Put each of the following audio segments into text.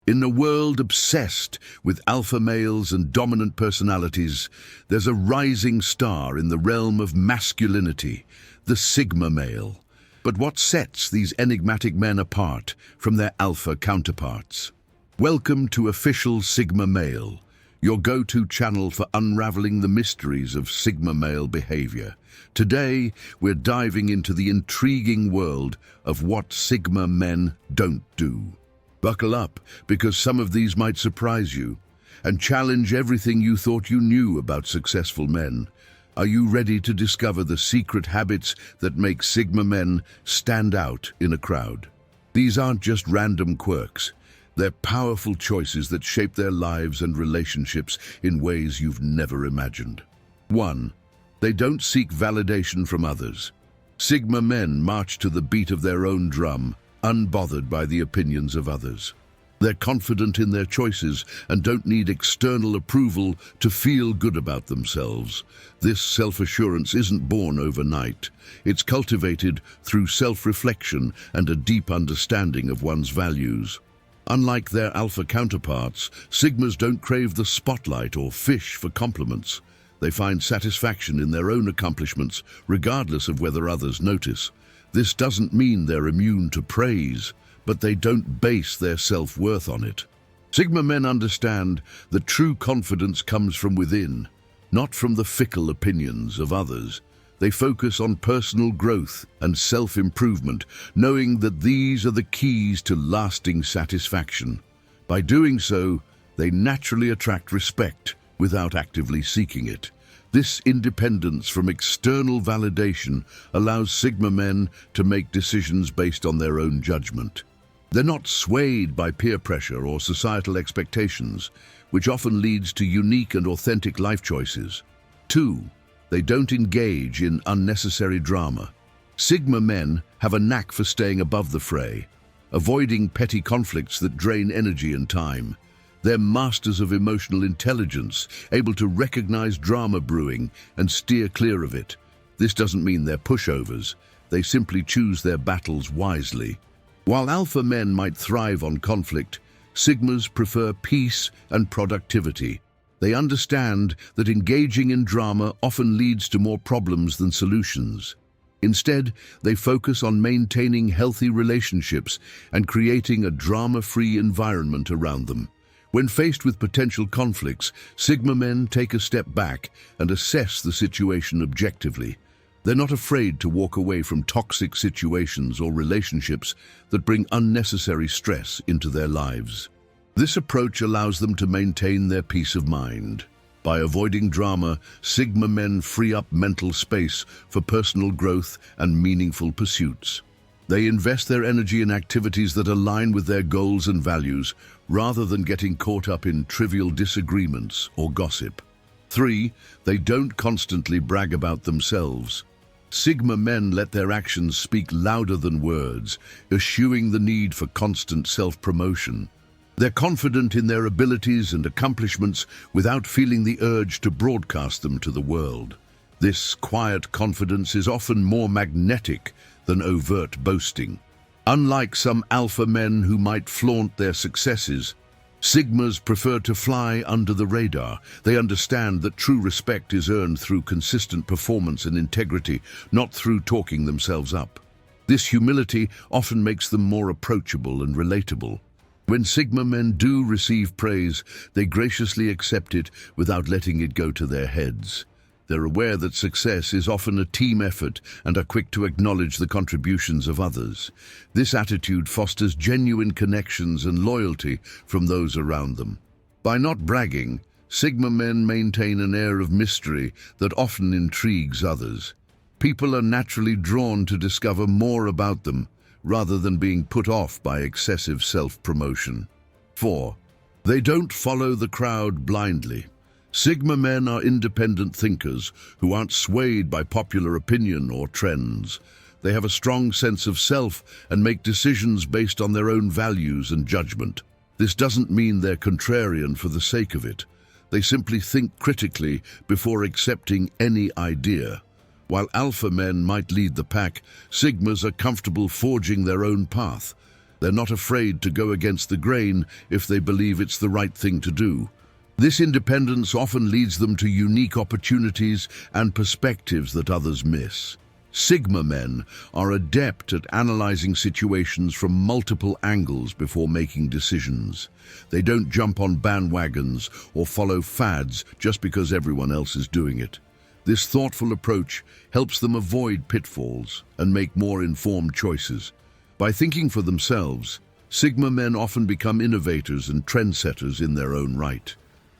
In a world obsessed with alpha males and dominant personalities, there's a rising star in the realm of masculinity, the Sigma male. But what sets these enigmatic men apart from their alpha counterparts? Welcome to Official Sigma Male, your go-to channel for unraveling the mysteries of Sigma male behavior. Today, we're diving into the intriguing world of what Sigma men don't do. Buckle up, because some of these might surprise you and challenge everything you thought you knew about successful men. Are you ready to discover the secret habits that make Sigma men stand out in a crowd? These aren't just random quirks. They're powerful choices that shape their lives and relationships in ways you've never imagined. 1. They don't seek validation from others. Sigma men march to the beat of their own drum, unbothered by the opinions of others. They're confident in their choices and don't need external approval to feel good about themselves. This self-assurance isn't born overnight. It's cultivated through self-reflection and a deep understanding of one's values. Unlike their alpha counterparts, Sigmas don't crave the spotlight or fish for compliments. They find satisfaction in their own accomplishments, regardless of whether others notice. This doesn't mean they're immune to praise, but they don't base their self-worth on it. Sigma men understand that true confidence comes from within, not from the fickle opinions of others. They focus on personal growth and self-improvement, knowing that these are the keys to lasting satisfaction. By doing so, they naturally attract respect without actively seeking it. This independence from external validation allows Sigma men to make decisions based on their own judgment. They're not swayed by peer pressure or societal expectations, which often leads to unique and authentic life choices. 2. They don't engage in unnecessary drama. Sigma men have a knack for staying above the fray, avoiding petty conflicts that drain energy and time. They're masters of emotional intelligence, able to recognize drama brewing and steer clear of it. This doesn't mean they're pushovers. They simply choose their battles wisely. While alpha men might thrive on conflict, Sigmas prefer peace and productivity. They understand that engaging in drama often leads to more problems than solutions. Instead, they focus on maintaining healthy relationships and creating a drama-free environment around them. When faced with potential conflicts, Sigma men take a step back and assess the situation objectively. They're not afraid to walk away from toxic situations or relationships that bring unnecessary stress into their lives. This approach allows them to maintain their peace of mind. By avoiding drama, Sigma men free up mental space for personal growth and meaningful pursuits. They invest their energy in activities that align with their goals and values, rather than getting caught up in trivial disagreements or gossip. 3. They don't constantly brag about themselves. Sigma men let their actions speak louder than words, eschewing the need for constant self-promotion. They're confident in their abilities and accomplishments without feeling the urge to broadcast them to the world. This quiet confidence is often more magnetic than overt boasting. Unlike some alpha men who might flaunt their successes, Sigmas prefer to fly under the radar. They understand that true respect is earned through consistent performance and integrity, not through talking themselves up. This humility often makes them more approachable and relatable. When Sigma men do receive praise, they graciously accept it without letting it go to their heads. They're aware that success is often a team effort and are quick to acknowledge the contributions of others. This attitude fosters genuine connections and loyalty from those around them. By not bragging, Sigma men maintain an air of mystery that often intrigues others. People are naturally drawn to discover more about them, rather than being put off by excessive self-promotion. 4. They don't follow the crowd blindly. Sigma men are independent thinkers who aren't swayed by popular opinion or trends. They have a strong sense of self and make decisions based on their own values and judgment. This doesn't mean they're contrarian for the sake of it. They simply think critically before accepting any idea. While alpha men might lead the pack, Sigmas are comfortable forging their own path. They're not afraid to go against the grain if they believe it's the right thing to do. This independence often leads them to unique opportunities and perspectives that others miss. Sigma men are adept at analyzing situations from multiple angles before making decisions. They don't jump on bandwagons or follow fads just because everyone else is doing it. This thoughtful approach helps them avoid pitfalls and make more informed choices. By thinking for themselves, Sigma men often become innovators and trendsetters in their own right.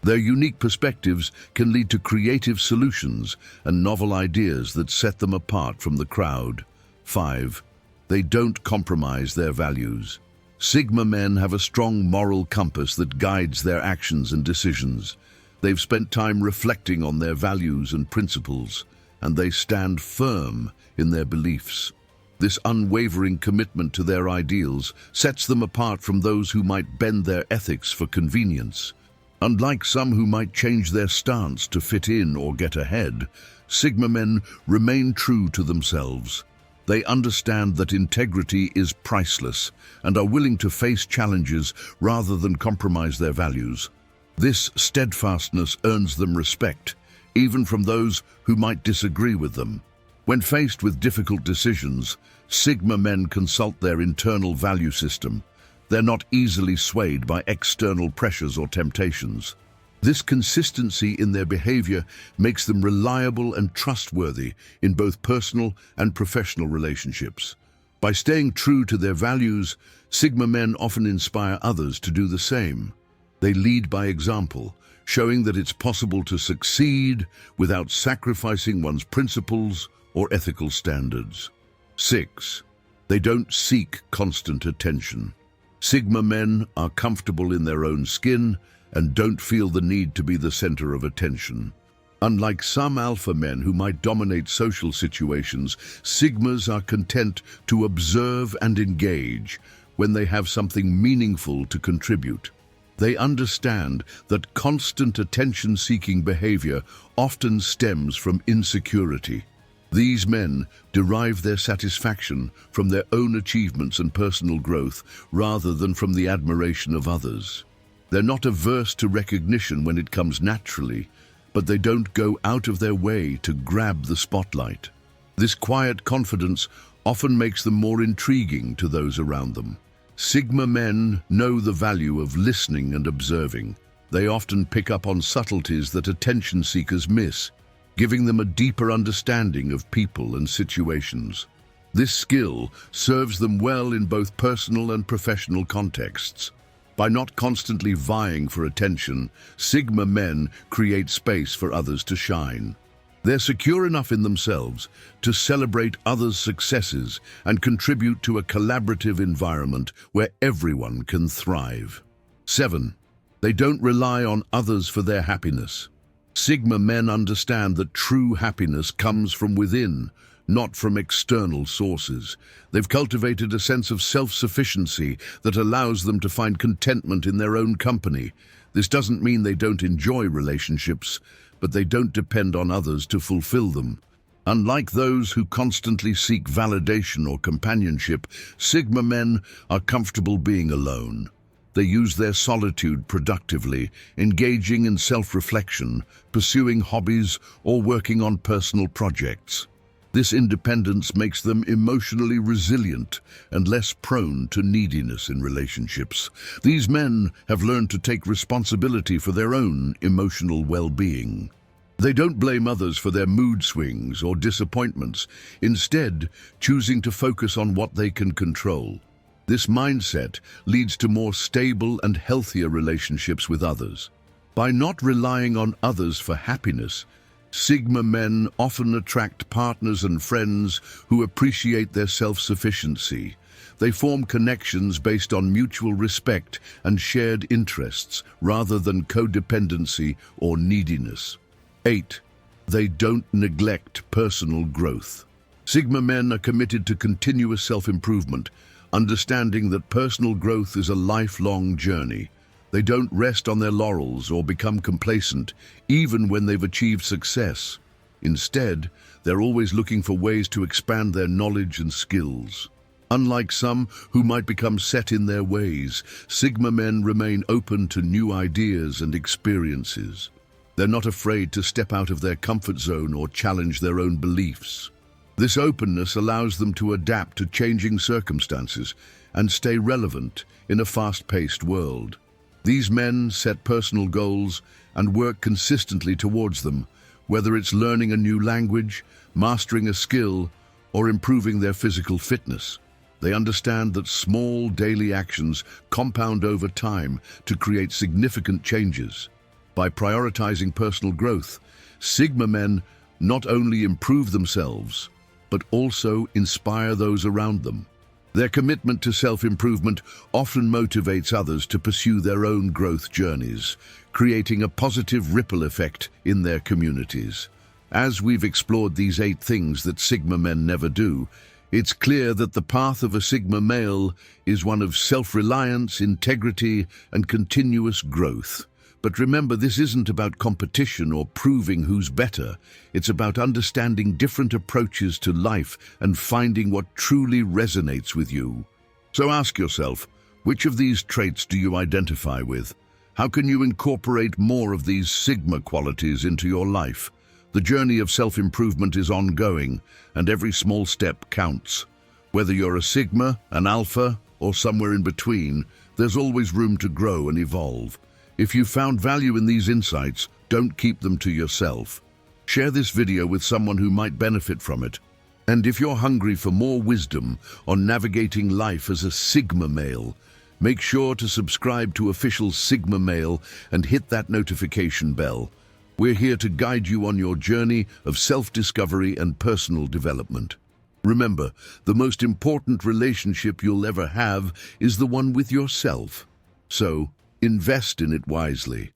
Their unique perspectives can lead to creative solutions and novel ideas that set them apart from the crowd. 5. They don't compromise their values. Sigma men have a strong moral compass that guides their actions and decisions. They've spent time reflecting on their values and principles, and they stand firm in their beliefs. This unwavering commitment to their ideals sets them apart from those who might bend their ethics for convenience. Unlike some who might change their stance to fit in or get ahead, Sigma men remain true to themselves. They understand that integrity is priceless and are willing to face challenges rather than compromise their values. This steadfastness earns them respect, even from those who might disagree with them. When faced with difficult decisions, Sigma men consult their internal value system. They're not easily swayed by external pressures or temptations. This consistency in their behavior makes them reliable and trustworthy in both personal and professional relationships. By staying true to their values, Sigma men often inspire others to do the same. They lead by example, showing that it's possible to succeed without sacrificing one's principles or ethical standards. 6. They don't seek constant attention. Sigma men are comfortable in their own skin and don't feel the need to be the center of attention. Unlike some alpha men who might dominate social situations, Sigmas are content to observe and engage when they have something meaningful to contribute. They understand that constant attention-seeking behavior often stems from insecurity. These men derive their satisfaction from their own achievements and personal growth rather than from the admiration of others. They're not averse to recognition when it comes naturally, but they don't go out of their way to grab the spotlight. This quiet confidence often makes them more intriguing to those around them. Sigma men know the value of listening and observing. They often pick up on subtleties that attention seekers miss, giving them a deeper understanding of people and situations. This skill serves them well in both personal and professional contexts. By not constantly vying for attention, Sigma men create space for others to shine. They're secure enough in themselves to celebrate others' successes and contribute to a collaborative environment where everyone can thrive. 7. They don't rely on others for their happiness. Sigma men understand that true happiness comes from within, not from external sources. They've cultivated a sense of self-sufficiency that allows them to find contentment in their own company. This doesn't mean they don't enjoy relationships, but they don't depend on others to fulfill them. Unlike those who constantly seek validation or companionship, Sigma men are comfortable being alone. They use their solitude productively, engaging in self-reflection, pursuing hobbies, or working on personal projects. This independence makes them emotionally resilient and less prone to neediness in relationships. These men have learned to take responsibility for their own emotional well-being. They don't blame others for their mood swings or disappointments, instead choosing to focus on what they can control. This mindset leads to more stable and healthier relationships with others. By not relying on others for happiness, Sigma men often attract partners and friends who appreciate their self-sufficiency. They form connections based on mutual respect and shared interests rather than codependency or neediness. 8. They don't neglect personal growth. Sigma men are committed to continuous self-improvement, understanding that personal growth is a lifelong journey. They don't rest on their laurels or become complacent, even when they've achieved success. Instead, they're always looking for ways to expand their knowledge and skills. Unlike some who might become set in their ways, Sigma men remain open to new ideas and experiences. They're not afraid to step out of their comfort zone or challenge their own beliefs. This openness allows them to adapt to changing circumstances and stay relevant in a fast-paced world. These men set personal goals and work consistently towards them, whether it's learning a new language, mastering a skill, or improving their physical fitness. They understand that small daily actions compound over time to create significant changes. By prioritizing personal growth, Sigma men not only improve themselves, but also inspire those around them. Their commitment to self-improvement often motivates others to pursue their own growth journeys, creating a positive ripple effect in their communities. As we've explored these 8 things that Sigma men never do, it's clear that the path of a Sigma male is one of self-reliance, integrity, and continuous growth. But remember, this isn't about competition or proving who's better. It's about understanding different approaches to life and finding what truly resonates with you. So ask yourself, which of these traits do you identify with? How can you incorporate more of these Sigma qualities into your life? The journey of self-improvement is ongoing, and every small step counts. Whether you're a Sigma, an Alpha, or somewhere in between, there's always room to grow and evolve. If you found value in these insights, don't keep them to yourself. Share this video with someone who might benefit from it. And if you're hungry for more wisdom on navigating life as a Sigma male, make sure to subscribe to Official Sigma Male and hit that notification bell. We're here to guide you on your journey of self-discovery and personal development. Remember, the most important relationship you'll ever have is the one with yourself. So, invest in it wisely.